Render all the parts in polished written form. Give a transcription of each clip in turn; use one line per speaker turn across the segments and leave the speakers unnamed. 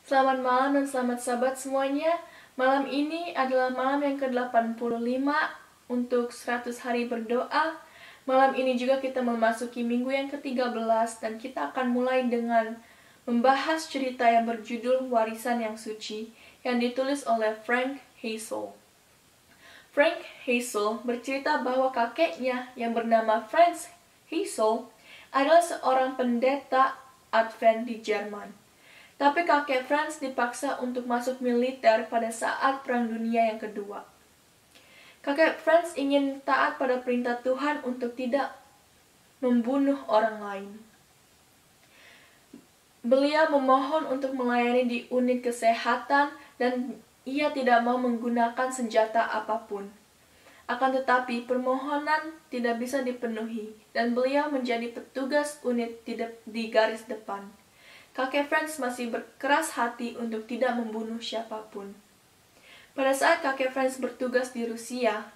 Selamat malam dan selamat sahabat semuanya. Malam ini adalah malam yang ke-85 untuk 100 hari berdoa. Malam ini juga kita memasuki minggu yang ke-13 dan kita akan mulai dengan membahas cerita yang berjudul Warisan yang Suci yang ditulis oleh Frank Hazel. Frank Hazel bercerita bahwa kakeknya yang bernama Franz Hazel adalah seorang pendeta Advent di Jerman. Tapi kakek Franz dipaksa untuk masuk militer pada saat Perang Dunia yang kedua. Kakek Franz ingin taat pada perintah Tuhan untuk tidak membunuh orang lain. Beliau memohon untuk melayani di unit kesehatan dan ia tidak mau menggunakan senjata apapun. Akan tetapi permohonan tidak bisa dipenuhi dan beliau menjadi petugas unit di garis depan. Kakek Franz masih berkeras hati untuk tidak membunuh siapapun. Pada saat kakek Franz bertugas di Rusia,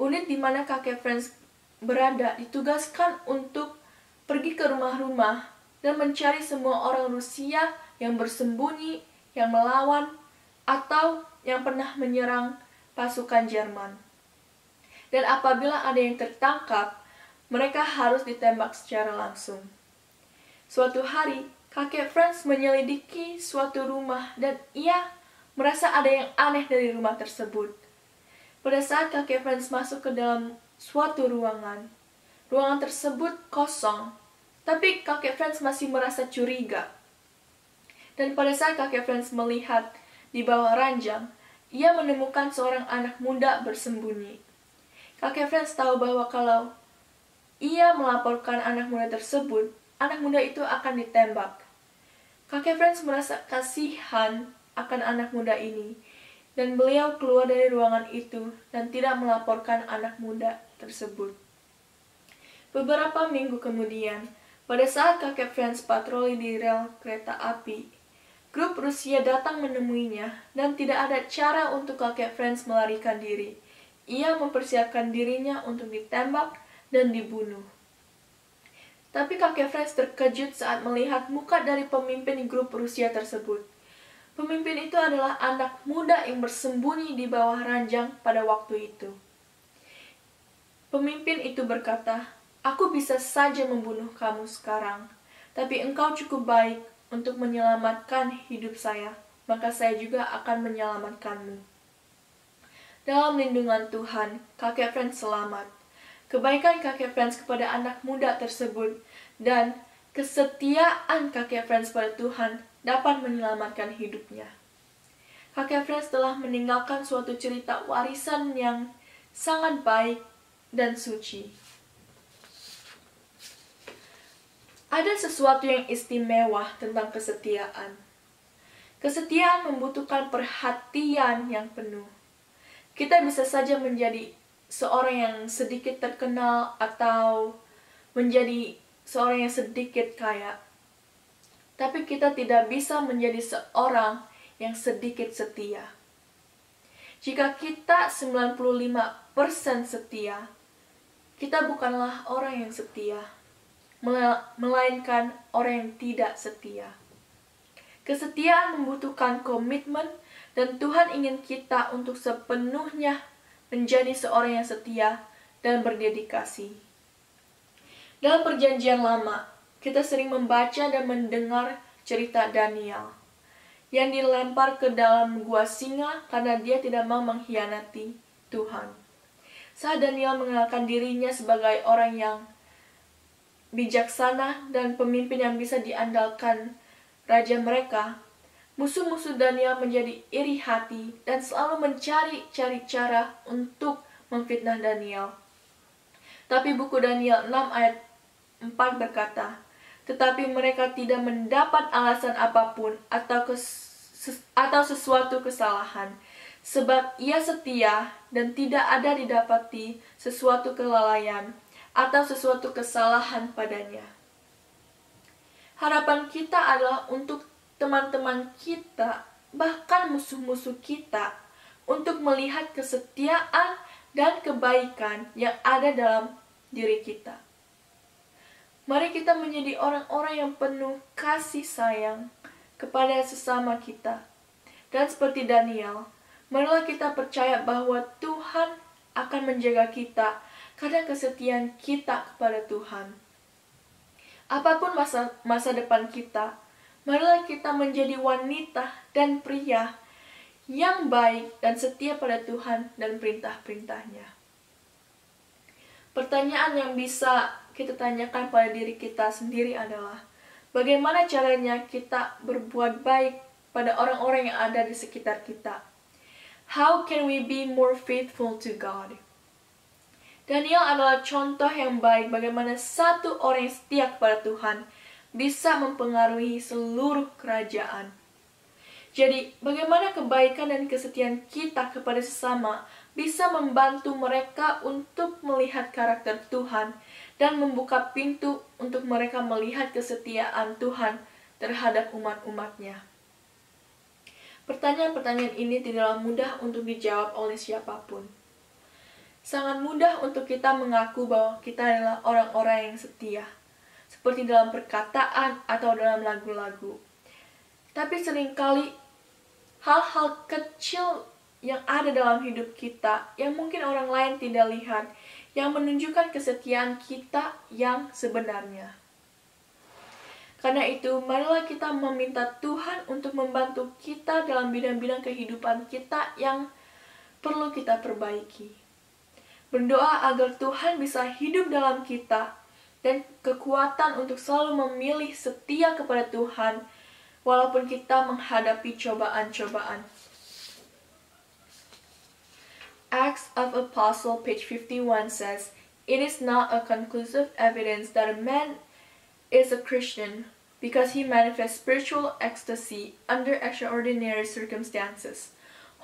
unit di mana kakek Franz berada ditugaskan untuk pergi ke rumah-rumah dan mencari semua orang Rusia yang bersembunyi, yang melawan, atau yang pernah menyerang pasukan Jerman. Dan apabila ada yang tertangkap, mereka harus ditembak secara langsung. Suatu hari, kakek Franz menyelidiki suatu rumah dan ia merasa ada yang aneh dari rumah tersebut. Pada saat kakek Franz masuk ke dalam suatu ruangan tersebut kosong, tapi kakek Franz masih merasa curiga. Dan pada saat kakek Franz melihat di bawah ranjang, ia menemukan seorang anak muda bersembunyi. Kakek Franz tahu bahwa kalau ia melaporkan anak muda tersebut, anak muda itu akan ditembak. Kakek Franz merasa kasihan akan anak muda ini, dan beliau keluar dari ruangan itu dan tidak melaporkan anak muda tersebut. Beberapa minggu kemudian, pada saat kakek Franz patroli di rel kereta api, grup Rusia datang menemuinya dan tidak ada cara untuk kakek Franz melarikan diri. Ia mempersiapkan dirinya untuk ditembak dan dibunuh. Tapi kakek Franz terkejut saat melihat muka dari pemimpin grup Rusia tersebut. Pemimpin itu adalah anak muda yang bersembunyi di bawah ranjang pada waktu itu. Pemimpin itu berkata, "Aku bisa saja membunuh kamu sekarang, tapi engkau cukup baik untuk menyelamatkan hidup saya, maka saya juga akan menyelamatkanmu." Dalam lindungan Tuhan, kakek Franz selamat. Kebaikan kakek Franz kepada anak muda tersebut dan kesetiaan kakek Franz pada Tuhan dapat menyelamatkan hidupnya. Kakek Franz telah meninggalkan suatu cerita warisan yang sangat baik dan suci. Ada sesuatu yang istimewa tentang kesetiaan. Kesetiaan membutuhkan perhatian yang penuh. Kita bisa saja menjadi seorang yang sedikit terkenal atau menjadi seorang yang sedikit kaya. Tapi kita tidak bisa menjadi seorang yang sedikit setia. Jika kita 95% setia, kita bukanlah orang yang setia, melainkan orang yang tidak setia. Kesetiaan membutuhkan komitmen dan Tuhan ingin kita untuk sepenuhnya menjadi seorang yang setia dan berdedikasi. Dalam Perjanjian Lama, kita sering membaca dan mendengar cerita Daniel yang dilempar ke dalam gua singa karena dia tidak mau mengkhianati Tuhan. Saat Daniel mengenalkan dirinya sebagai orang yang bijaksana dan pemimpin yang bisa diandalkan raja mereka, musuh-musuh Daniel menjadi iri hati dan selalu mencari cara untuk memfitnah Daniel. Tapi buku Daniel 6 ayat 4 berkata, "Tetapi mereka tidak mendapat alasan apapun atau sesuatu kesalahan, sebab ia setia dan tidak ada didapati sesuatu kelalaian atau sesuatu kesalahan padanya." Harapan kita adalah untuk teman-teman kita, bahkan musuh-musuh kita, untuk melihat kesetiaan dan kebaikan yang ada dalam diri kita. Mari kita menjadi orang-orang yang penuh kasih sayang, kepada sesama kita. Dan seperti Daniel, marilah kita percaya bahwa Tuhan akan menjaga kita karena kesetiaan kita kepada Tuhan. Apapun masa depan kita, marilah kita menjadi wanita dan pria yang baik dan setia pada Tuhan dan perintah-perintahnya. Pertanyaan yang bisa kita tanyakan pada diri kita sendiri adalah, bagaimana caranya kita berbuat baik pada orang-orang yang ada di sekitar kita? How can we be more faithful to God? Daniel adalah contoh yang baik bagaimana satu orang yang setia kepada Tuhan bisa mempengaruhi seluruh kerajaan. Jadi, bagaimana kebaikan dan kesetiaan kita kepada sesama bisa membantu mereka untuk melihat karakter Tuhan dan membuka pintu untuk mereka melihat kesetiaan Tuhan terhadap umat-umatnya. Pertanyaan-pertanyaan ini tidaklah mudah untuk dijawab oleh siapapun. Sangat mudah untuk kita mengaku bahwa kita adalah orang-orang yang setia, seperti dalam perkataan atau dalam lagu-lagu. Tapi seringkali hal-hal kecil yang ada dalam hidup kita yang mungkin orang lain tidak lihat, yang menunjukkan kesetiaan kita yang sebenarnya. Karena itu, marilah kita meminta Tuhan untuk membantu kita dalam bidang-bidang kehidupan kita yang perlu kita perbaiki. Berdoa agar Tuhan bisa hidup dalam kita dan kekuatan untuk selalu memilih setia kepada Tuhan walaupun kita menghadapi cobaan-cobaan. Acts of Apostle, page 51 says, "It is not a conclusive evidence that a man is a Christian because he manifests spiritual ecstasy under extraordinary circumstances.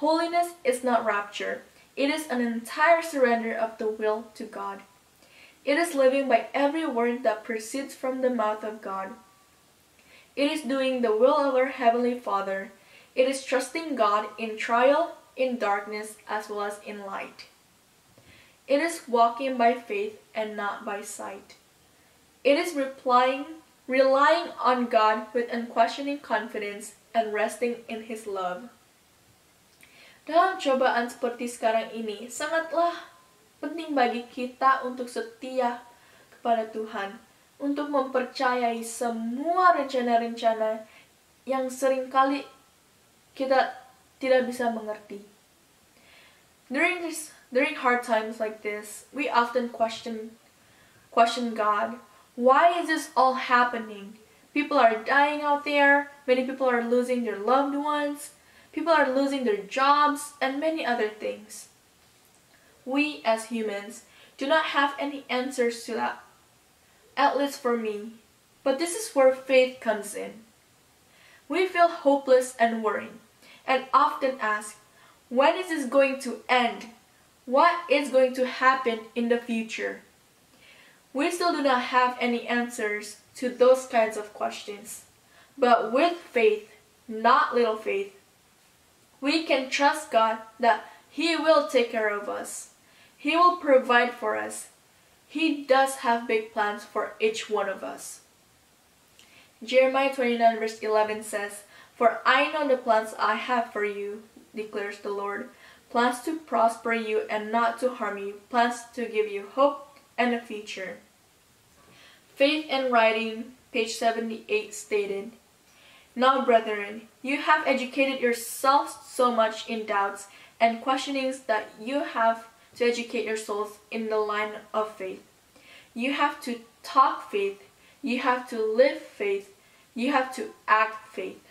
Holiness is not rapture. It is an entire surrender of the will to God. It is living by every word that proceeds from the mouth of God. It is doing the will of our Heavenly Father. It is trusting God in trial, in darkness, as well as in light. It is walking by faith and not by sight. It is relying on God with unquestioning confidence and resting in His love." Dalam cobaan seperti sekarang ini, sangatlah penting bagi kita untuk setia kepada Tuhan, untuk mempercayai semua rencana-rencana yang seringkali kita tidak bisa mengerti. During hard times like this, we often question God. Why is this all happening? People are dying out there, many people are losing their loved ones, people are losing their jobs, and many other things. We as humans do not have any answers to that, at least for me. But this is where faith comes in. We feel hopeless and worried, and often ask, when is this going to end? What is going to happen in the future? We still do not have any answers to those kinds of questions. But with faith, not little faith, we can trust God that He will take care of us. He will provide for us. He does have big plans for each one of us. Jeremiah 29 verse 11 says, "For I know the plans I have for you, declares the Lord, plans to prosper you and not to harm you, plans to give you hope and a future." Faith in Writing, page 78 stated, "Now, brethren, you have educated yourselves so much in doubts and questionings that you have to educate your souls in the line of faith. You have to talk faith, you have to live faith, you have to act faith,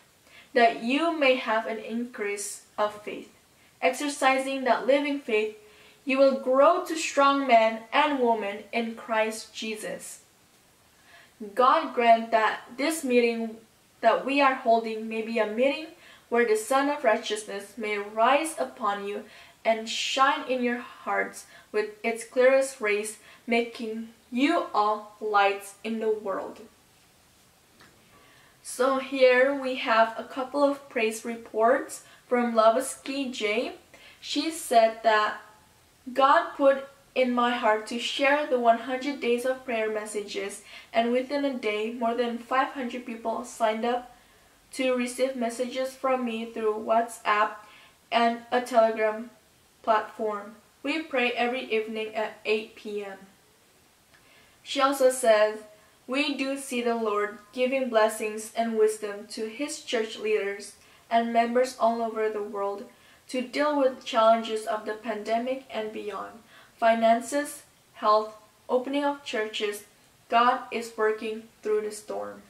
that you may have an increase of faith. Exercising that living faith, you will grow to strong men and women in Christ Jesus." God grant that this meeting that we are holding may be a meeting where the Sun of Righteousness may rise upon you and shine in your hearts with its clearest rays, making you all lights in the world. So here we have a couple of praise reports from Lavasky J. She said that God put in my heart to share the 100 days of prayer messages, and within a day, more than 500 people signed up to receive messages from me through WhatsApp and a Telegram platform. We pray every evening at 8 p.m. She also says, we do see the Lord giving blessings and wisdom to His church leaders and members all over the world to deal with challenges of the pandemic and beyond. Finances, health, opening of churches, God is working through the storm.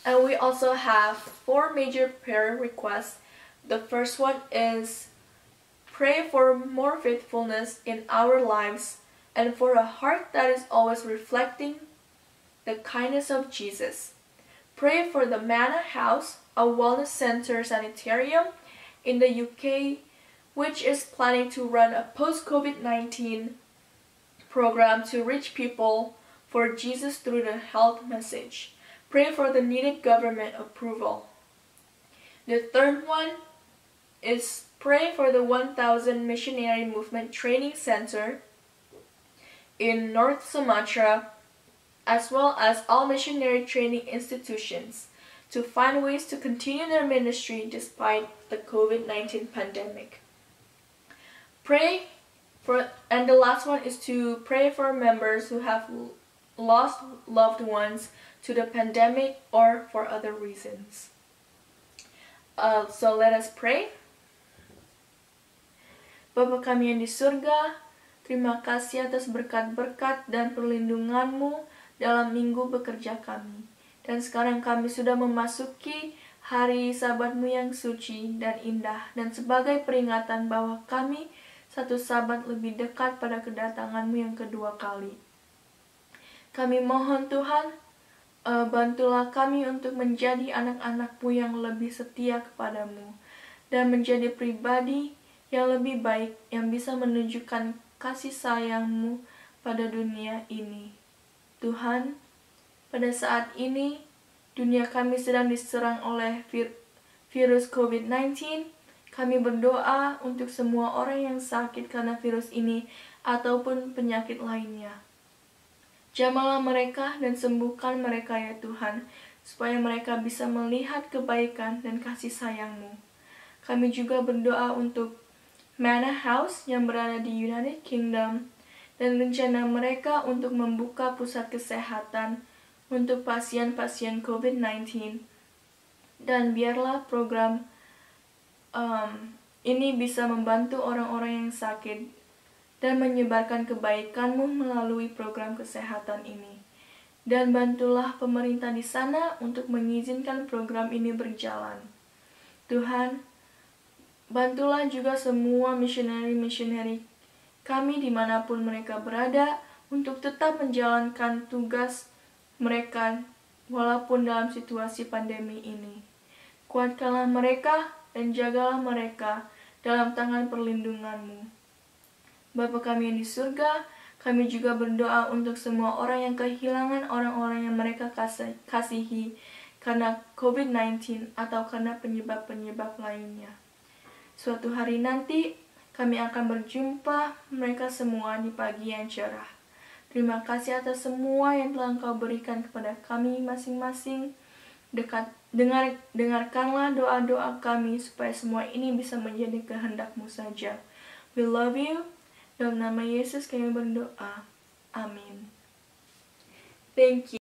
And we also have 4 major prayer requests. The first one is pray for more faithfulness in our lives and for a heart that is always reflecting the kindness of Jesus. Pray for the Manna House, a wellness center sanitarium in the UK, which is planning to run a post-COVID-19 program to reach people for Jesus through the health message. Pray for the needed government approval. The third one is pray for the 1000 Missionary Movement Training Center in North Sumatra, as well as all missionary training institutions, to find ways to continue their ministry despite the COVID-19 pandemic. And the last one is to pray for members who have lost loved ones to the pandemic or for other reasons. So let us pray. Bapa kami yang di surga, terima kasih atas berkat-berkat dan perlindungan-Mu dalam minggu bekerja kami. Dan sekarang kami sudah memasuki hari Sabat-Mu yang suci dan indah, dan sebagai peringatan bahwa kami satu Sabat lebih dekat pada kedatangan-Mu yang kedua kali. Kami mohon Tuhan, bantulah kami untuk menjadi anak-anak-Mu yang lebih setia kepadamu, dan menjadi pribadi yang lebih baik, yang bisa menunjukkan kasih sayang-Mu pada dunia ini. Tuhan, pada saat ini, dunia kami sedang diserang oleh virus COVID-19. Kami berdoa untuk semua orang yang sakit karena virus ini ataupun penyakit lainnya. Jamahlah mereka dan sembuhkan mereka ya Tuhan, supaya mereka bisa melihat kebaikan dan kasih sayang-Mu. Kami juga berdoa untuk Manna House yang berada di United Kingdom dan rencana mereka untuk membuka pusat kesehatan untuk pasien-pasien COVID-19. Dan biarlah program ini bisa membantu orang-orang yang sakit dan menyebarkan kebaikan-Mu melalui program kesehatan ini. Dan bantulah pemerintah di sana untuk mengizinkan program ini berjalan. Tuhan, bantulah juga semua missionary kami dimanapun mereka berada untuk tetap menjalankan tugas mereka walaupun dalam situasi pandemi ini. Kuatkanlah mereka dan jagalah mereka dalam tangan perlindungan-Mu. Bapa kami yang di surga, kami juga berdoa untuk semua orang yang kehilangan orang-orang yang mereka kasihi karena COVID-19 atau karena penyebab-penyebab lainnya. Suatu hari nanti, kami akan berjumpa mereka semua di pagi yang cerah. Terima kasih atas semua yang telah Engkau berikan kepada kami masing-masing. Dengarkanlah doa-doa kami supaya semua ini bisa menjadi kehendak-Mu saja. We love you. Dalam nama Yesus kami berdoa. Amin. Thank you.